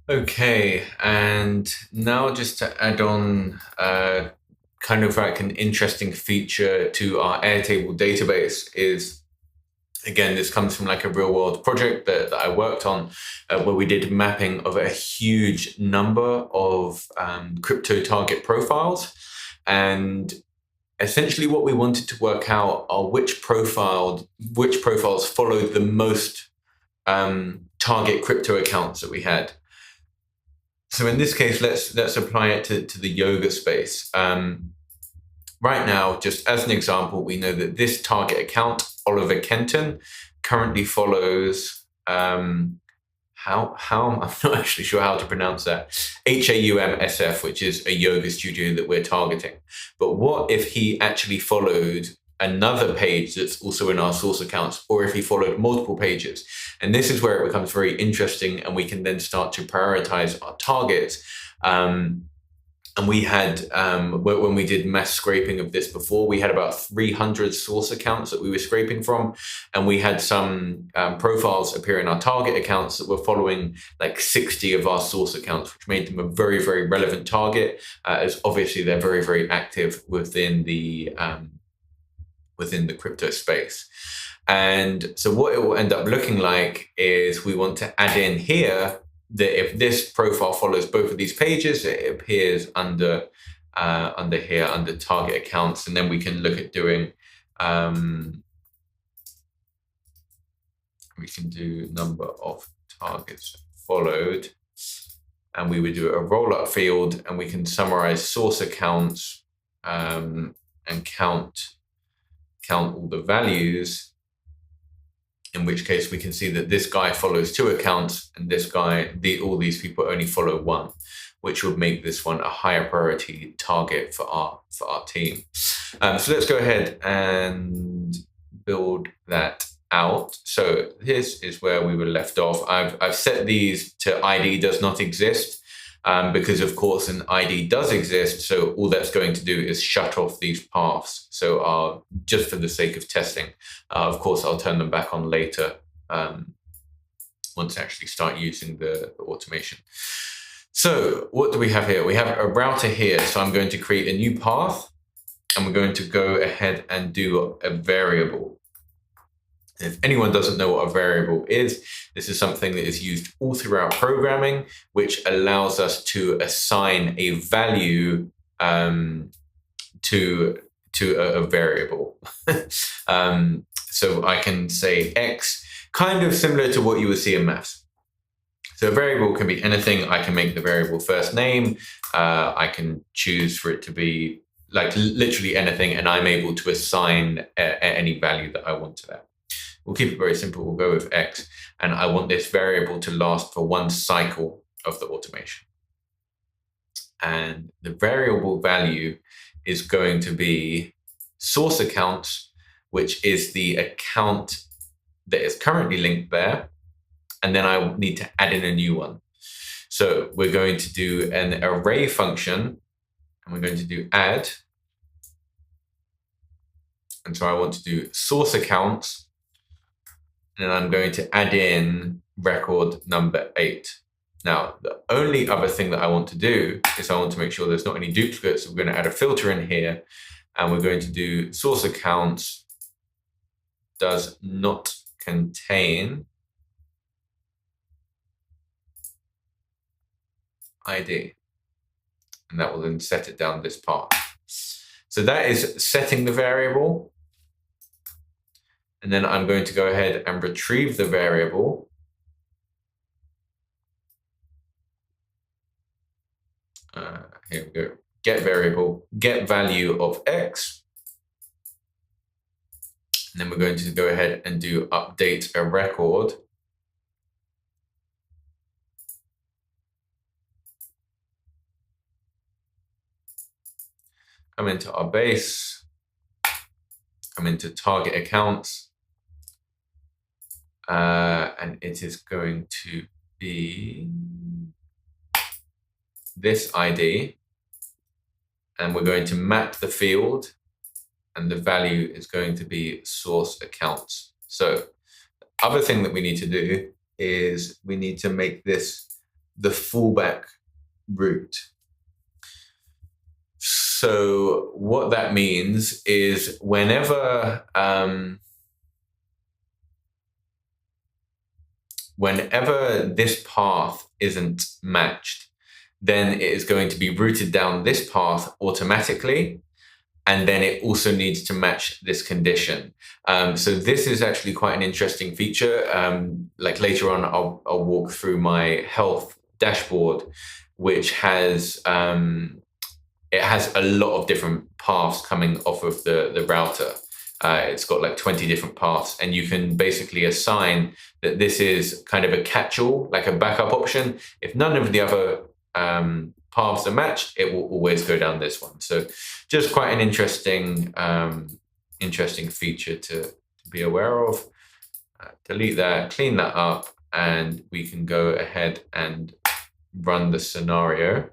Okay, and now just to add on kind of like an interesting feature to our Airtable database is, again, this comes from like a real world project that I worked on where we did mapping of a huge number of crypto target profiles. And essentially what we wanted to work out are which profiles followed the most target crypto accounts that we had. So in this case, let's apply it to the yoga space. Right now, just as an example, we know that this target account, Oliver Kenton, currently follows how I'm not actually sure how to pronounce that, HAUMSF, which is a yoga studio that we're targeting. But what if he actually followed another page that's also in our source accounts, or if he followed multiple pages? And this is where it becomes very interesting, and we can then start to prioritize our targets. And we had, when we did mass scraping of this before, we had about 300 source accounts that we were scraping from. And we had some profiles appear in our target accounts that were following like 60 of our source accounts, which made them a very, very relevant target, as obviously they're very, very active within the crypto space. And so what it will end up looking like is we want to add in here that if this profile follows both of these pages, it appears under here under target accounts, and then we can look at doing we can do number of targets followed, and we would do a roll-up field, and we can summarize source accounts and count all the values. In which case we can see that this guy follows 2 accounts and this guy, all these people only follow 1, which would make this one a higher priority target for our team. So let's go ahead and build that out. So this is where we were left off. I've set these to ID does not exist. Because of course an ID does exist, so all that's going to do is shut off these paths. So just for the sake of testing, of course I'll turn them back on later once I actually start using the automation. So what do we have here? We have a router here, so I'm going to create a new path, and we're going to go ahead and do a variable. If anyone doesn't know what a variable is, this is something that is used all throughout programming, which allows us to assign a value to a variable. So I can say X, kind of similar to what you would see in maths. So a variable can be anything. I can make the variable first name. I can choose for it to be like literally anything, and I'm able to assign any value that I want to that. We'll keep it very simple. We'll go with X, and I want this variable to last for 1 cycle of the automation. And the variable value is going to be source accounts, which is the account that is currently linked there. And then I need to add in a new one. So we're going to do an array function, and we're going to do add. And so I want to do source accounts, and I'm going to add in record number 8. Now, the only other thing that I want to do is I want to make sure there's not any duplicates. So we're going to add a filter in here, and we're going to do source accounts does not contain ID. And that will then set it down this path. So that is setting the variable. And then I'm going to go ahead and retrieve the variable. Here we go. Get variable, get value of X. And then we're going to go ahead and do update a record. Come into our base, come into target accounts. And it is going to be this ID, and we're going to map the field, and the value is going to be source accounts. So the other thing that we need to do is we need to make this the fallback route. So what that means is whenever this path isn't matched, then it is going to be routed down this path automatically. And then it also needs to match this condition. So this is actually quite an interesting feature. Like later on, I'll walk through my health dashboard, which has it has a lot of different paths coming off of the router. It's got like 20 different paths, and you can basically assign that this is kind of a catch-all, like a backup option. If none of the other paths are matched, it will always go down this one. So just quite an interesting feature to be aware of. Delete that, clean that up, and we can go ahead and run the scenario.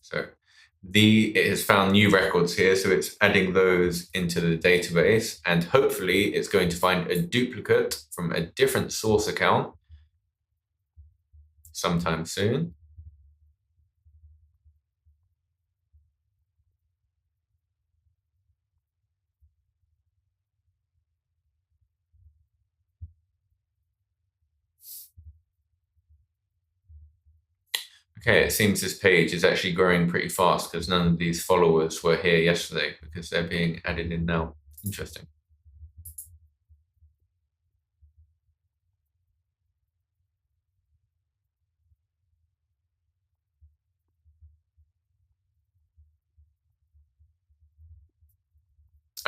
So it has found new records here, so it's adding those into the database, and hopefully it's going to find a duplicate from a different source account sometime soon. Okay, it seems this page is actually growing pretty fast because none of these followers were here yesterday because they're being added in now. Interesting.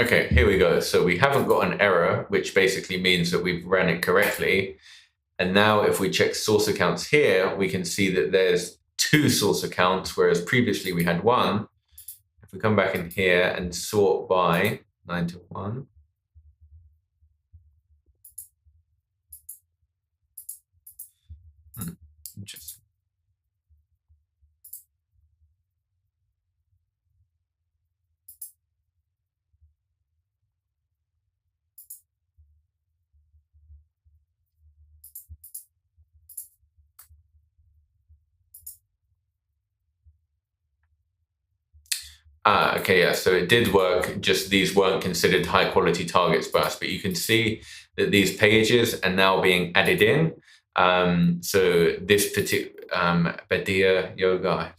Okay, here we go. So we haven't got an error, which basically means that we've ran it correctly. And now if we check source accounts here, we can see that there's 2 source accounts, whereas previously we had 1. If we come back in here and sort by 9 to 1. Interesting. Okay, yeah, so it did work, just these weren't considered high quality targets by us, but you can see that these pages are now being added in. So this particular Badia Yoga,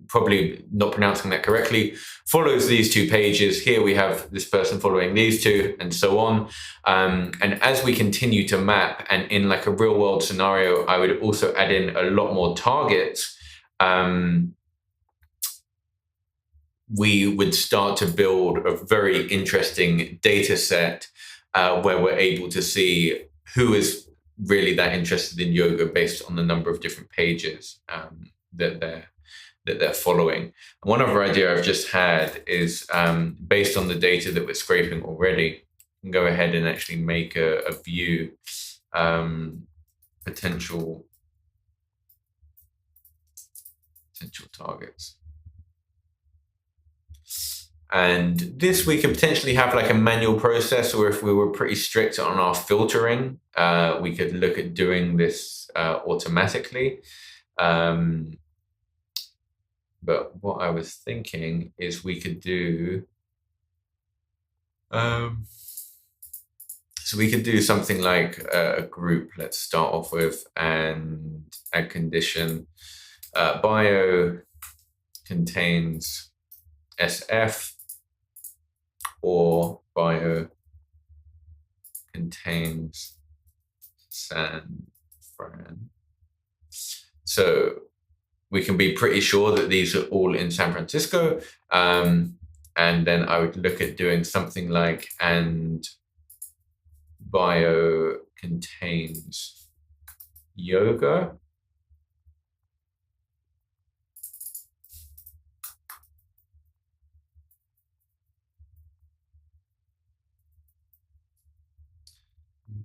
probably not pronouncing that correctly, follows these 2 pages. Here we have this person following these 2, and so on. And as we continue to map, and in like a real world scenario, I would also add in a lot more targets. We would start to build a very interesting data set where we're able to see who is really that interested in yoga based on the number of different pages that they're following. One other idea I've just had is based on the data that we're scraping already, we can go ahead and actually make a view potential targets. And this we could potentially have like a manual process, or if we were pretty strict on our filtering, we could look at doing this automatically. But what I was thinking is we could do, so we could do something like a group, let's start off with, and a condition. Bio contains SF, or bio contains San Fran. So we can be pretty sure that these are all in San Francisco. And then I would look at doing something like, and bio contains yoga.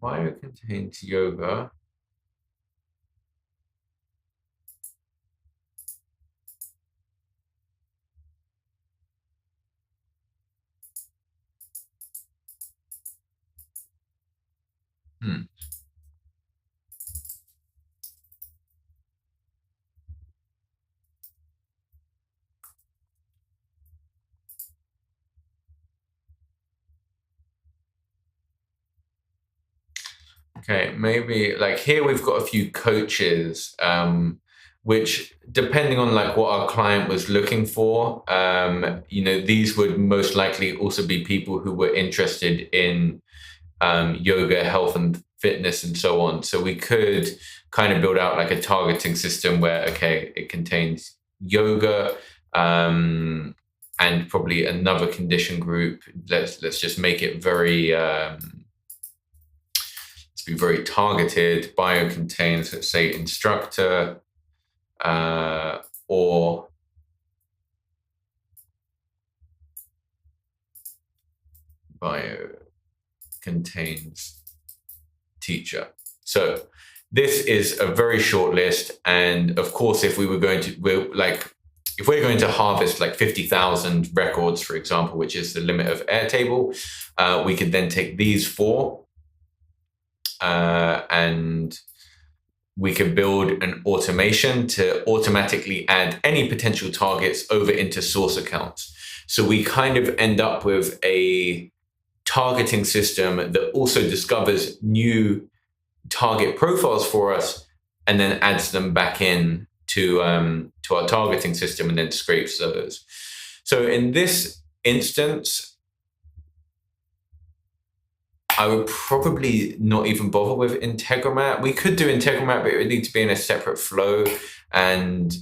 Bio contains yoga. Hmm. Okay, maybe like here we've got a few coaches, which depending on like what our client was looking for, these would most likely also be people who were interested in yoga, health and fitness, and so on. So we could kind of build out like a targeting system where, okay, it contains yoga, and probably another condition group. Let's just make it very to be very targeted. Bio contains, let's say, instructor, or bio contains teacher. So this is a very short list, and of course, if we're going to harvest like 50,000 records, for example, which is the limit of Airtable, we could then take these four, and we can build an automation to automatically add any potential targets over into source accounts. So we kind of end up with a targeting system that also discovers new target profiles for us and then adds them back in to our targeting system and then scrapes those. So in this instance, I would probably not even bother with Integromat. We could do Integromat, but it would need to be in a separate flow. And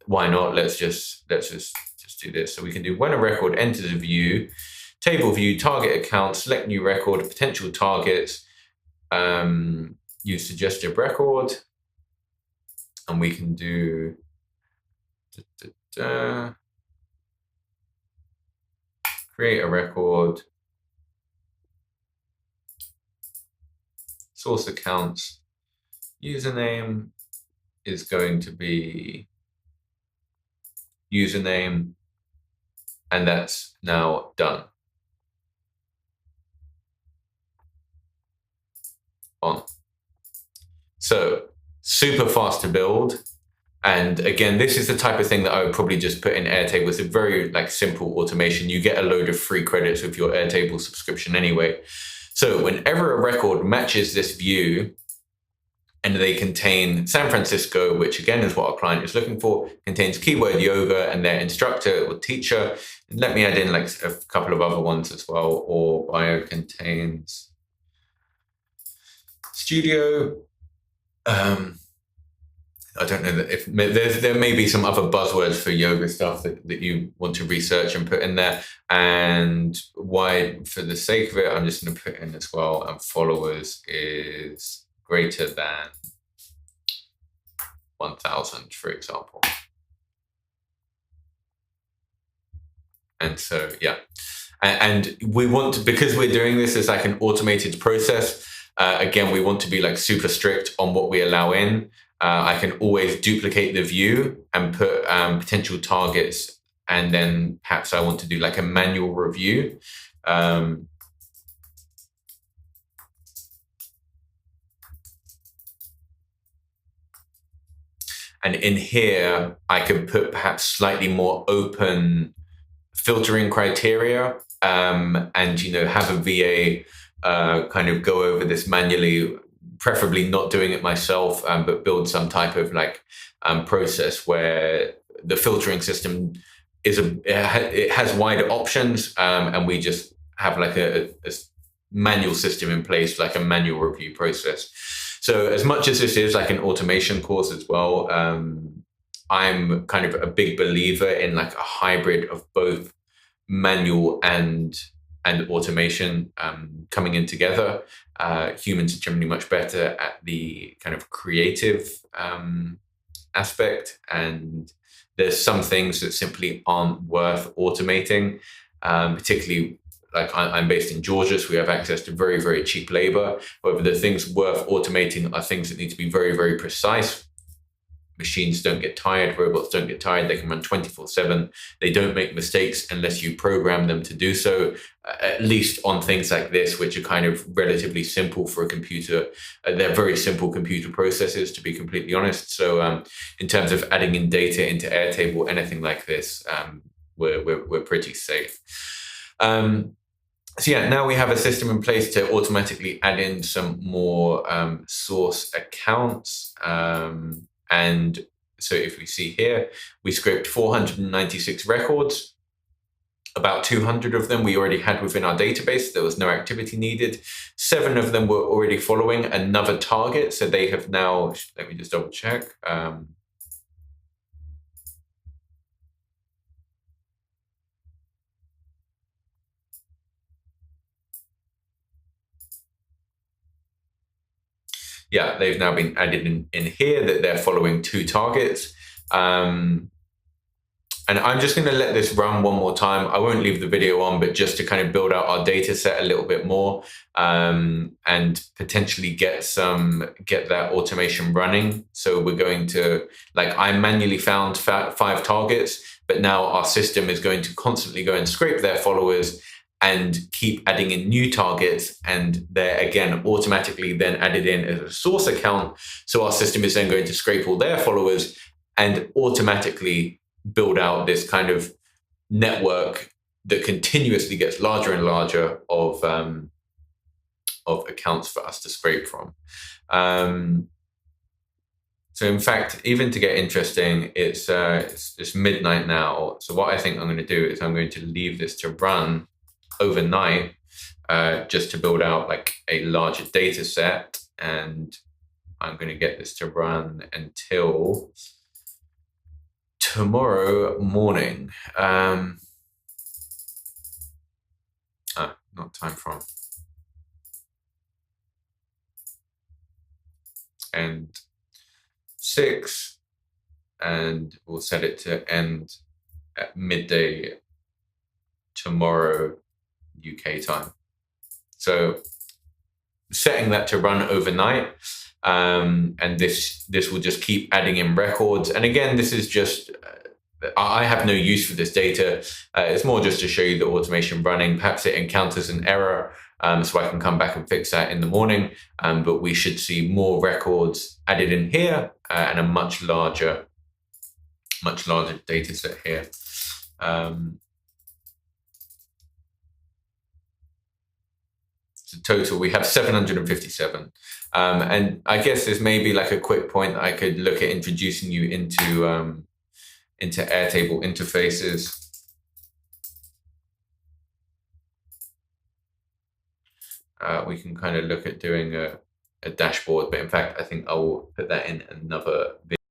why not? Let's just do this. So we can do when a record enters a view, table view, target account, select new record, potential targets, use suggested record, and we can do create a record. Source accounts, username is going to be username, and that's now done. On. So super fast to build. And again, this is the type of thing that I would probably just put in Airtable. It's a very like simple automation. You get a load of free credits with your Airtable subscription anyway. So whenever a record matches this view and they contain San Francisco, which again is what our client is looking for, contains keyword yoga and their instructor or teacher. Let me add in like a couple of other ones as well. Or bio contains studio. I don't know that if there may be some other buzzwords for yoga stuff that you want to research and put in there. And why, for the sake of it, I'm just going to put in as well, and followers is greater than 1,000, for example. And so, yeah. And we want to, because we're doing this as like an automated process, again, we want to be like super strict on what we allow in. I can always duplicate the view and put potential targets, and then perhaps I want to do like a manual review. And in here, I could put perhaps slightly more open filtering criteria, and have a VA kind of go over this manually, preferably not doing it myself, but build some type of like process where the filtering system it has wider options, and we just have like a manual system in place, like a manual review process. So as much as this is like an automation course as well, I'm kind of a big believer in like a hybrid of both manual and automation coming in together. Humans are generally much better at the kind of creative aspect, and there's some things that simply aren't worth automating, particularly like I'm based in Georgia, so we have access to very, very cheap labor. However, the things worth automating are things that need to be very, very precise. machines don't get tired, robots don't get tired, they can run 24/7. They don't make mistakes unless you program them to do so, at least on things like this, which are kind of relatively simple for a computer. They're very simple computer processes, to be completely honest. So in terms of adding in data into Airtable, anything like this, we're pretty safe. So yeah, now we have a system in place to automatically add in some more source accounts. And so if we see here, we scraped 496 records. About 200 of them we already had within our database. There was no activity needed. 7 of them were already following another target. So they have now, let me just double check. Yeah, they've now been added in here, that they're following 2 targets. And I'm just going to let this run one more time. I won't leave the video on, but just to kind of build out our data set a little bit more, and potentially get that automation running. So we're going to, like, I manually found 5 targets, but now our system is going to constantly go and scrape their followers and keep adding in new targets, and they're again automatically then added in as a source account. So our system is then going to scrape all their followers and automatically build out this kind of network that continuously gets larger and larger of accounts for us to scrape from. So in fact, even to get interesting, it's midnight now. So what I think I'm going to do is I'm going to leave this to run overnight, just to build out like a larger data set, and I'm going to get this to run until tomorrow morning. Not time from. And 6, and we'll set it to end at midday tomorrow UK time. So setting that to run overnight, and this will just keep adding in records. And again, this is just, I have no use for this data. It's more just to show you the automation running. Perhaps it encounters an error, so I can come back and fix that in the morning. But we should see more records added in here, and a much larger data set here. So total, we have 757. And I guess there's maybe like a quick point that I could look at introducing you into Airtable interfaces. We can kind of look at doing a dashboard, but in fact, I think I will put that in another video.